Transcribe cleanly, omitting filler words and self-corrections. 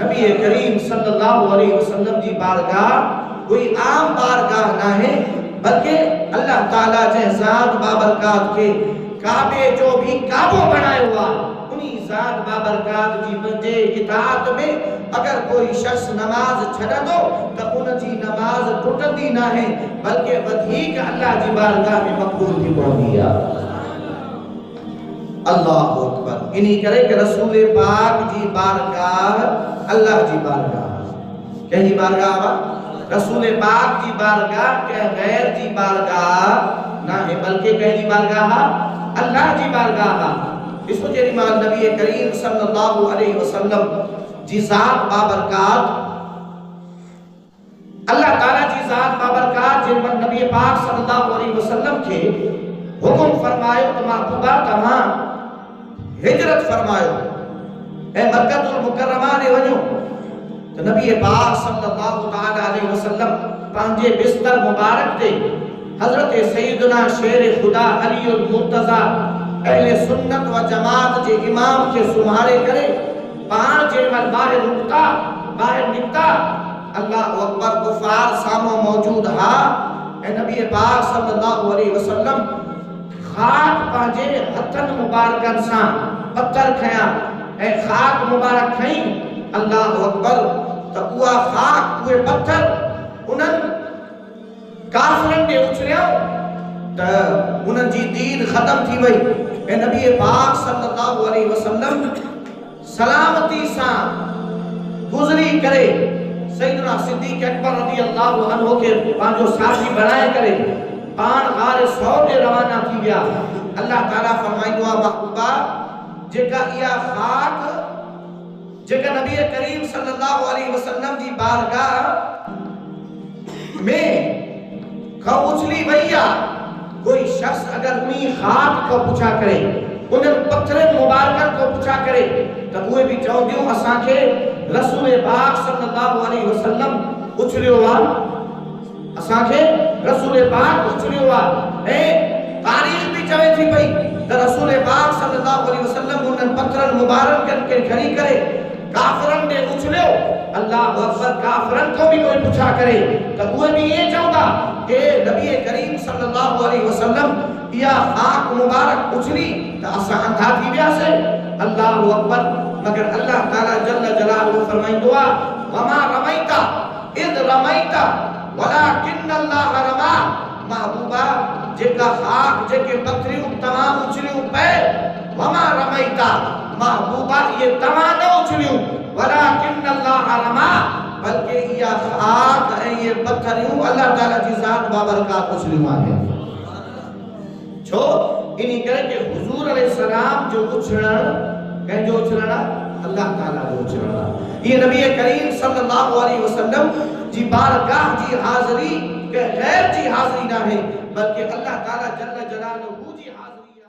نبی کریم صلی اللہ علیہ وسلم جی بارگاہ کوئی عام بارگاہ نہ ہے بلکہ اللہ تعالیٰ جے ذات بابرکات کے کعبے جو بھی کعبوں بنائے ہوا انہی ذات بابرکات جی بجے اطاعت میں اگر کوئی شخص نماز چھڑا دو تو ان جی نماز ٹوٹندی نہ ہے بلکہ ودھیک اللہ جی بارگاہ میں مقبول تھی پہنچی اللہ اکبر. انہی کرے کہ رسول پاک جی بارگاہ اللہ جی بارگاہ کہ جی بارگاہ رسول پاک جی بارگاہ کہ غیر جی بارگاہ نہ ہے بلکہ کہ جی بارگاہ اللہ جی بارگاہ. اس کو جیری مال نبی کریم صلی اللہ علیہ وسلم جی ذات بابرکات اللہ تعالیٰ جی ذات بابرکات جن من نبی پاک صلی اللہ علیہ وسلم کے حکم فرمائے تو محبوبہ تمام ہجرت فرمائے اے مکہ المکرمہ نے ونیو تو نبی پاک صلی اللہ علیہ وسلم پانجے بستر مبارک دے حضرت سیدنا شیر خدا علی المرتضی اہل سنت و جماعت جے امام کے سمہارے کرے پانچے مل باہر رکتا باہر نکتا اللہ اکبر کفار سامو موجود ہا اے نبی پاک صلی اللہ علیہ وسلم خاک پانجے ہتھن مبارکن سان پتھر کھیا اے خاک مبارک کھئیں اللہ اکبر تو وہ خاک وہ پتھر انہن کافرن دے اچھلیا تو انہن جی دین ختم تھی وئی اے نبی پاک صلی اللہ علیہ وسلم سلامتی سان گزری کرے سیدنا صدیق اکبر رضی اللہ عنہ کے پانچو ساتھی بنائے کرے پان غار سور دے روانہ تھی گیا. اللہ تعالیٰ فرمائی دعا محبوبہ جگہ یا خاک جگہ نبی کریم صلی اللہ علیہ وسلم دی بارگاہ میں کھوچلی بھئیا کوئی شخص اگر انہی خاک کو پوچھا کرے انہیں پتھر مبارکر کو پوچھا کرے تو وہ بھی چاہو دیوں اساں کے رسول پاک صلی اللہ علیہ وسلم اچھلے ہوا اساں کے رسول پاک اچھلے ہوا اے تاریخ بھی چوے تھی بھئی تو رسول پاک صلی اللہ علیہ وسلم انہیں پتھر مبارک کر کے کھڑی کرے کافرن دے اچھلے ہو اللہ اکبر کافرن کو بھی کوئی پوچھا کرے تو وہ بھی یہ چاہتا کہ نبی کریم صلی اللہ علیہ وسلم یا خاک مبارک اچھلی تو اساں اندھا تھی بیا سے اللہ اکبر مگر اللہ تعالیٰ جل جلالہ فرمائیں دعا وما رمیتا اذ رمیتا ولیکن اللہ رما محبوبہ جگہ خاک جگہ پتھریوں تمام اچھلیوں پہ وما رمیتا محبوبہ یہ تمام نہ اچھلیوں ولیکن اللہ رما بلکہ یہ خاک ہے یہ پتھریوں اللہ تعالیٰ کی ذات بابرکات اچھلیوں آئے چھو انہی کرے کہ حضور علیہ السلام جو اچھلنا کہیں جو اچھلنا اللہ تعالیٰ جو اچھلنا یہ نبی کریم صلی اللہ علیہ وسلم جی بارگاہ جی حاضری کہ غیر جی حاضری نہ ہے بلکہ اللہ تعالیٰ جل جلالہ